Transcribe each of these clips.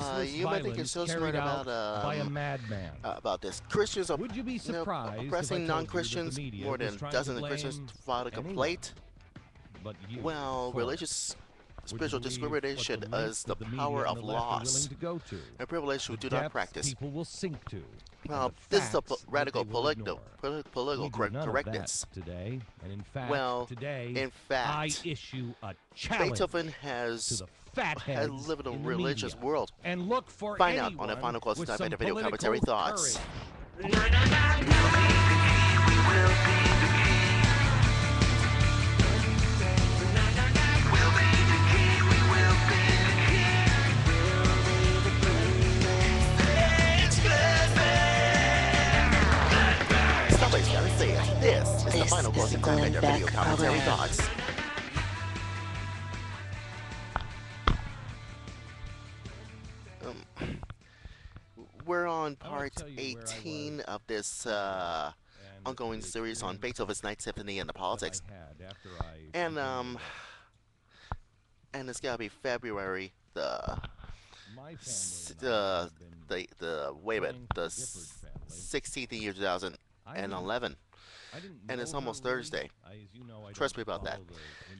senseless you might think you're violence so carried smart out by a madman. about this. Christians are, Would you be you know, surprised if I oppressing told you that the non-Christians. media More was than a trying to dozen Christians blame filed a anyone complaint. but you Well, for it? religious Would you spiritual believe what the discrimination is lengths the that the media power and the of left are willing loss to go to, and privilege who the do not depths practice. people will sink to, and Well, the this is a facts that they radical will ignore? political We do none of that correctness. today, and in fact, Well, today, in I fact, issue a challenge Beethoven to has the fatheads lived in a in the religious media, world. and look for Find out on the anyone final course with of some TimeFactor video commentary political thoughts. courage. Somebody's gotta say it. This is the This final is course the of Glenn TimeFactor Beck video commentary program. thoughts. We're on part 18 of this ongoing series on Beethoven's Ninth Symphony and the politics. And it's gotta be February the wait a minute, the 16th year 2011, and it's almost Thursday. Trust me about that.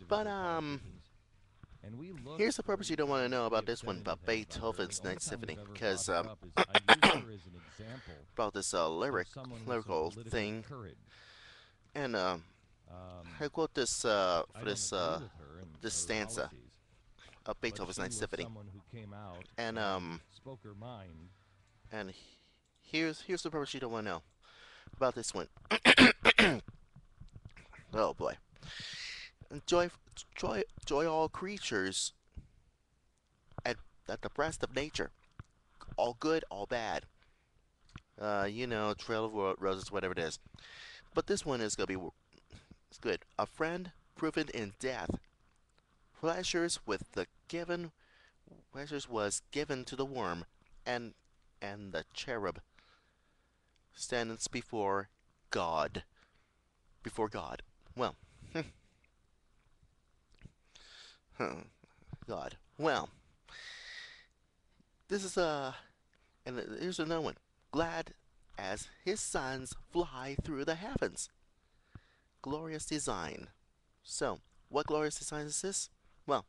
But here's the purpose you don't want to know about this one, about Beethoven's Ninth Symphony, because about this lyrical thing, and I quote this for this stanza of Beethoven's Ninth Symphony, and here's the purpose you don't want to know about this one. Oh boy. Joy all creatures at the breast of nature, all good, all bad. You know, Trail of Roses, whatever it is. But this one is gonna be it's good. A friend proven in death. Pleasures was given to the worm, and the cherub stands before God. Before God. Well. God. Well, this is and here's another one. Glad as his sons fly through the heavens. Glorious design. So, what glorious design is this? Well,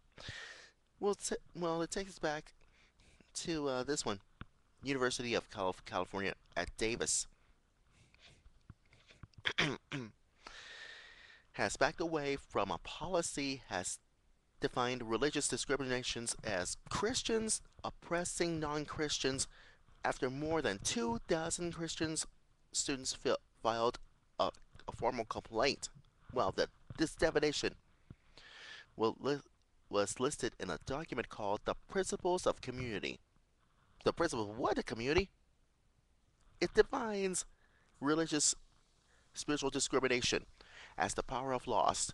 it takes us back to this one. University of California at Davis has backed away from a policy, has defined religious discriminations as Christians oppressing non-Christians after more than 24 Christians students filed a formal complaint. Well, this definition was listed in a document called the Principles of Community. The Principles of what? A community? It defines religious spiritual discrimination as the power of loss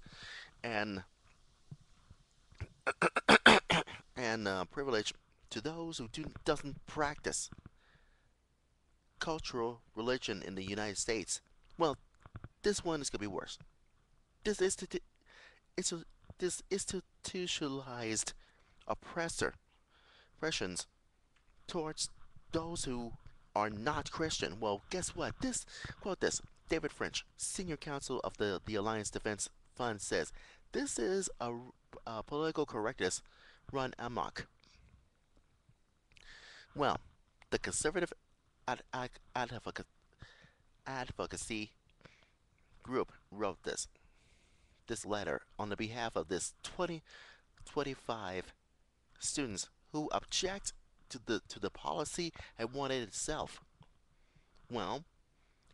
and privilege to those who doesn't practice cultural religion in the United States. Well, this one is gonna be worse. This institutionalized oppressions towards those who are not Christian. Well, guess what? Quote this. David French, senior counsel of the Alliance Defense Fund, says this is a political correctness run amok. Well, the conservative advocacy group wrote this letter on the behalf of this 25 students who object to the policy and want it itself. Well,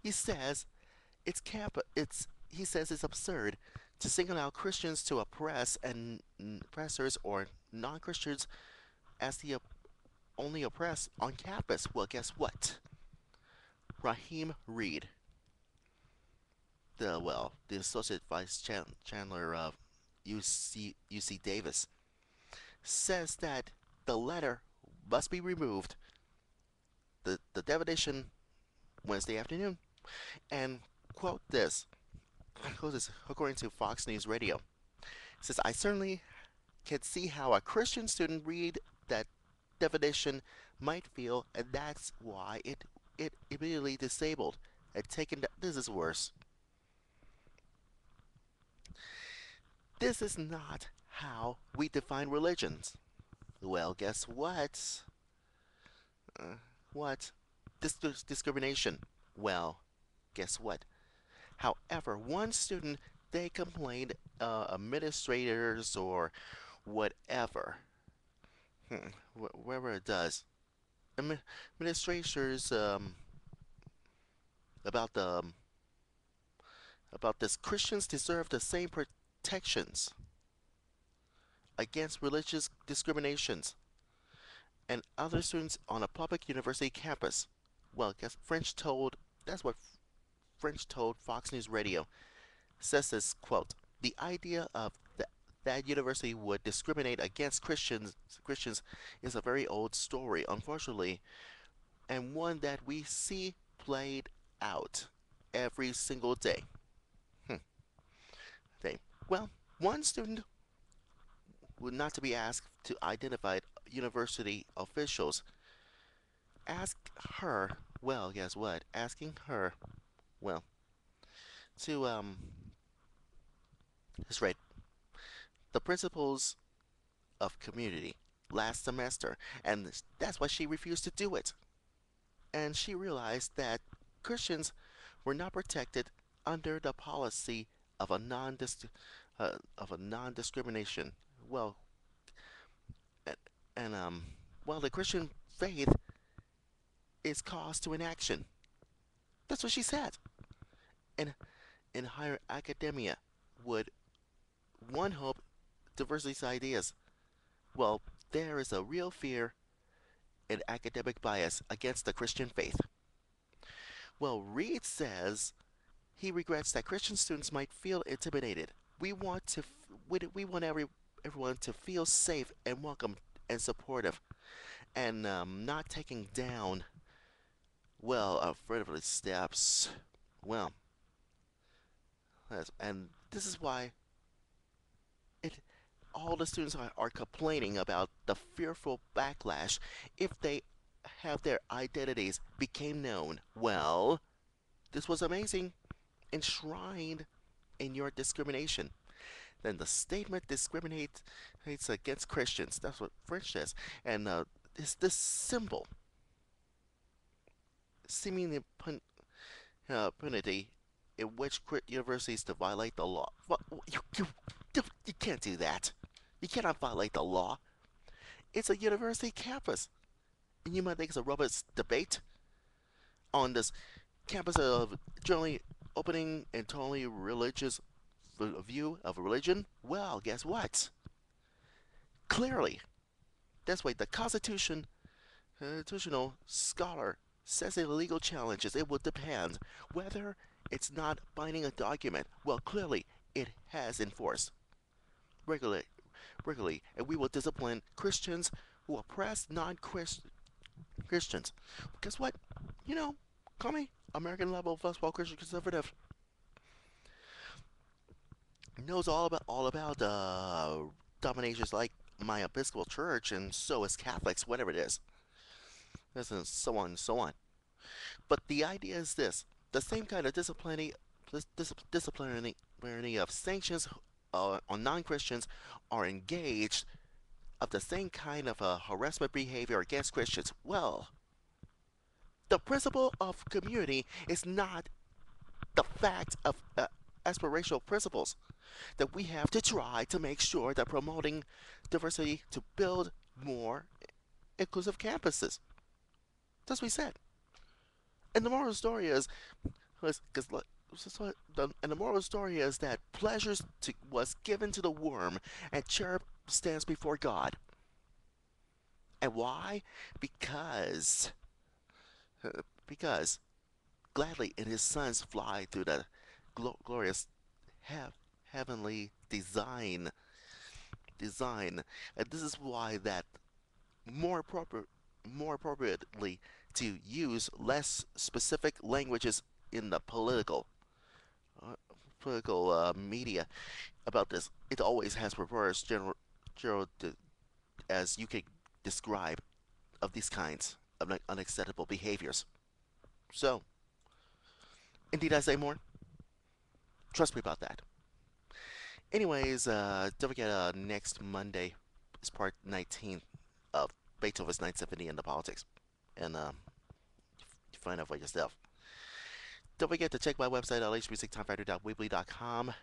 he says it's absurd to single out Christians to oppress and oppressors or non-Christians as the only oppressed on campus. Well, guess what? Raheem Reed, the associate vice chancellor of UC Davis, says that the letter must be removed. The definition Wednesday afternoon, and quote this according to Fox News Radio. It says, I certainly can see how a Christian student read that definition might feel, and that's why it immediately disabled and taken. This is worse. This is not how we define religions. Well, guess what? Uh, what? Discrimination. Well, guess what? However, one student they complained, administrators or whatever, whoever it does, administrators about the about this Christians deserve the same protections against religious discriminations and other students on a public university campus. Well, guess French told that's what French told Fox News Radio says this quote: "The idea of that university would discriminate against Christians is a very old story, unfortunately, and one that we see played out every single day." Hmm. Day. Well, one student would not to be asked to identify university officials. Ask her. Well, guess what? Asking her. Well, to that's right. The principles of community last semester, and that's why she refused to do it. And she realized that Christians were not protected under the policy of a non-discrimination. Well, and, and well, the Christian faith is cause to inaction. That's what she said. And in higher academia, would one hope diversity's ideas? Well, there is a real fear and academic bias against the Christian faith. Well, Reed says he regrets that Christian students might feel intimidated. We want to, we want everyone to feel safe and welcome and supportive, and not taking down, well, affirmative steps. Well, and this is why it all the students are complaining about the fearful backlash if they have their identities became known. Well, this was amazing, enshrined in your discrimination. Then the statement discriminates against Christians. That's what French says. And this symbol, seemingly punity, in which universities to violate the law. Well, you can't do that. You cannot violate the law. It's a university campus. And you might think it's a rubbish debate on this campus of generally opening and totally religious view of religion. Well, guess what? Clearly, that's why the constitutional scholar says a legal challenges. It will depend whether it's not binding a document. Well, clearly, it has enforced regularly, and we will discipline Christians who oppress non-Christians. Guess what? You know, call me American level fastball Christian conservative. Knows all about dominations like my Episcopal Church, and so is Catholics, whatever it is. And so on and so on. But the idea is this: the same kind of disciplinary of sanctions on non-Christians are engaged of the same kind of harassment behavior against Christians. Well, the principle of community is not the fact of aspirational principles that we have to try to make sure that promoting diversity to build more inclusive campuses. That's what we said. And the moral story is, because and the moral story is that was given to the worm, and cherub stands before God. And why? Because because gladly in his sons fly through the glorious heavenly design, and this is why that more appropriate more appropriately to use less specific languages in the uh, political media about this. It always has reverse general as you can describe. of these kinds of unacceptable behaviors. So, indeed, I say more. Trust me about that. Anyways, don't forget next Monday is part 19 of Beethoven's Ninth Symphony and the Politics. And you find out for yourself. Don't forget to check my website, lhmusictimefactor.weebly.com.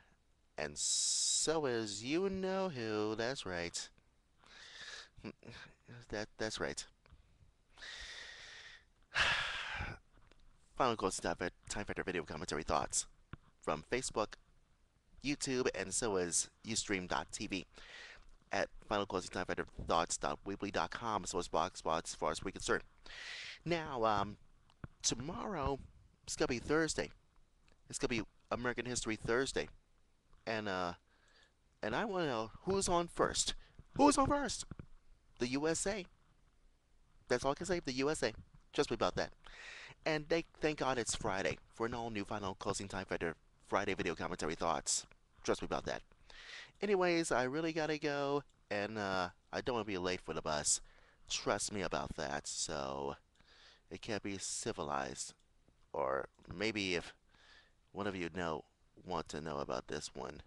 And so is you know who. That's right. That's right. Final closing Time Factor video commentary thoughts from Facebook, YouTube, and so is Ustream.tv at Final Closing Time Factor Thoughts.weebly.com, so is Blogspot as far as we're concerned. Now, tomorrow it's gonna be Thursday. It's gonna be American History Thursday, and I want to know who's on first. Who's on first? The USA. That's all I can say. The USA. Trust me about that. And thank God it's Friday for an all-new Final Closing Time Factor Friday video commentary thoughts. Trust me about that. Anyways, I really gotta go, and I don't want to be late for the bus. Trust me about that. So it can't be civilized, or maybe if one of you want to know about this one.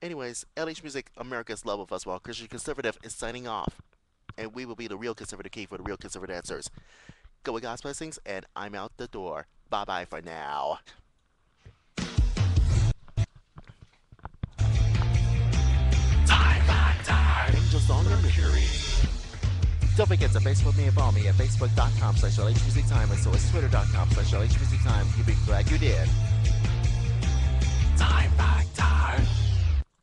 Anyways, LH Music, America's Love of Us While Christian Conservative is signing off. And we will be the real conservative key for the real conservative answers. Go with God's blessings, and I'm out the door. Bye-bye for now. Time. Angels on the Mercury. Don't forget to Facebook me and follow me at facebook.com/LHmusicTime, and so is twitter.com/LHmusicTime. You'll be glad you did.